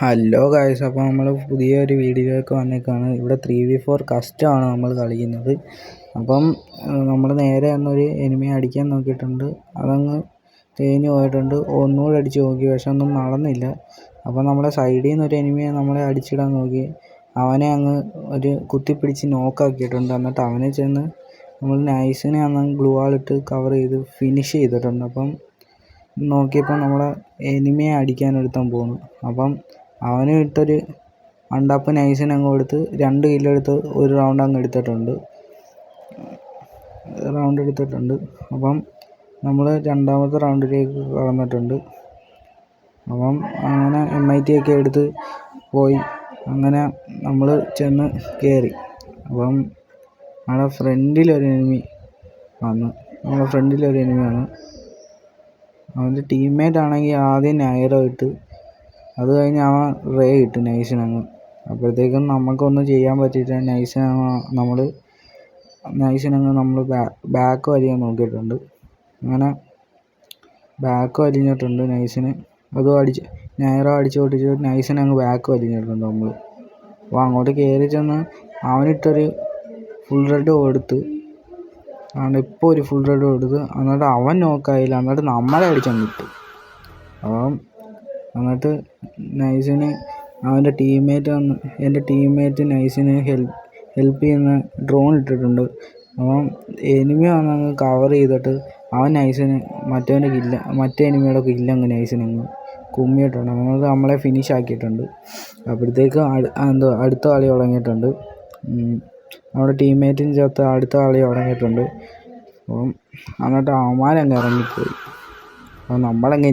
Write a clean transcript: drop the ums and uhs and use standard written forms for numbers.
Hello guys, അപ്പോൾ നമ്മൾ പുതിയൊരു വീഡിയോയിലേക്ക് വന്നേക്കാണ്. ഇവിടെ 3v4 കസ്റ്റമാണ് നമ്മൾ കളിക്കുന്നത്. അപ്പം നമ്മൾ നേരെ എന്നൊരു എനിമിയെ അടിക്കാൻ നോക്കിയിട്ടുണ്ട്. അതങ്ങ് തേഞ്ഞു പോയിട്ടുണ്ട്. ഒന്നുകൂടെ അടിച്ച് നോക്കി, പക്ഷെ ഒന്നും നടന്നില്ല. അപ്പോൾ നമ്മുടെ സൈഡിൽ നിന്ന് ഒരു എനിമിയെ നമ്മളെ അടിച്ചിടാൻ നോക്കി. അവനെ അങ്ങ് ഒരു കുത്തിപ്പിടിച്ച് നോക്കാക്കിയിട്ടുണ്ട്. എന്നിട്ട് അവനെ ചെന്ന് നമ്മൾ നൈസിനെ അന്ന് ഗ്ലൂ വാളിട്ട് കവർ ചെയ്ത് ഫിനിഷ് ചെയ്തിട്ടുണ്ട്. അപ്പം നോക്കിയപ്പോൾ നമ്മളെ എനിമിയെ അടിക്കാനൊരുത്തൻ പോകുന്നു. അപ്പം അവന് ഇട്ടൊരു അണ്ടാപ്പ് നൈസിന് അങ്ങ് കൊടുത്ത് 2 കില്ലെടുത്ത് ഒരു റൗണ്ട് അങ്ങ് എടുത്തിട്ടുണ്ട്. അപ്പം നമ്മൾ രണ്ടാമത്തെ റൗണ്ടിലേക്ക് കടന്നിട്ടുണ്ട്. അപ്പം അങ്ങനെ MIT ഒക്കെ എടുത്ത് പോയി. അങ്ങനെ നമ്മൾ ചെന്ന് കയറി. അപ്പം നമ്മുടെ ഫ്രണ്ടിലൊരു എനിമി വന്നു. അവൻ്റെ ടീംമേറ്റ് ആണെങ്കിൽ ആദ്യം നൈറോ ഇട്ട്, അത് കഴിഞ്ഞ് അവൻ റേ ഇട്ട് നൈസിനങ്ങ്. അപ്പോഴത്തേക്കും നമുക്കൊന്നും ചെയ്യാൻ പറ്റിയിട്ട് നൈസിനങ്ങ് നമ്മൾ ബാക്ക് വലിയാൻ നോക്കിയിട്ടുണ്ട്. അങ്ങനെ ബാക്ക് വലിഞ്ഞിട്ടുണ്ട് നൈസിന്. അതും നൈറോ അടിച്ച് പൊട്ടിച്ച് നൈസിനങ്ങ് ബാക്ക് വലിഞ്ഞിട്ടുണ്ട് നമ്മൾ. അപ്പോൾ അങ്ങോട്ട് കയറി ചെന്ന് അവനിട്ടൊരു ഫുൾ റെഡ് കൊടുത്ത്, ഇപ്പോൾ ഒരു ഫുൾ റെഡ് കൊടുത്ത്. എന്നിട്ട് അവൻ നോക്കായില്ല, എന്നിട്ട് നമ്മളെ അടിച്ചങ്ങ് ഇട്ടു. അപ്പം എന്നിട്ട് നൈസിന് അവൻ്റെ എൻ്റെ ടീംമേറ്റ് നൈസിന് ഹെൽപ്പ് ചെയ്യുന്ന ഡ്രോൺ ഇട്ടിട്ടുണ്ട്. അപ്പം എനിമി വന്നങ്ങ് കവർ ചെയ്തിട്ട് അവൻ നൈസിന് മറ്റേ എനിമിയുടെ കില്ലങ്ങ് നൈസിനങ്ങ് കുമ്മിയിട്ടുണ്ട്. എന്നിട്ട് നമ്മളെ ഫിനിഷ് ആക്കിയിട്ടുണ്ട്. അപ്പോഴത്തേക്കും അടുത്ത കളി തുടങ്ങിയിട്ടുണ്ട്. നമ്മുടെ ടീംമേറ്റിന് ചേർത്ത് അടുത്ത കളി തുടങ്ങിയിട്ടുണ്ട്. അപ്പം എന്നിട്ട് അവന്മാരങ്ങ് ഇറങ്ങിപ്പോയി. അപ്പം നമ്മളങ്ങ്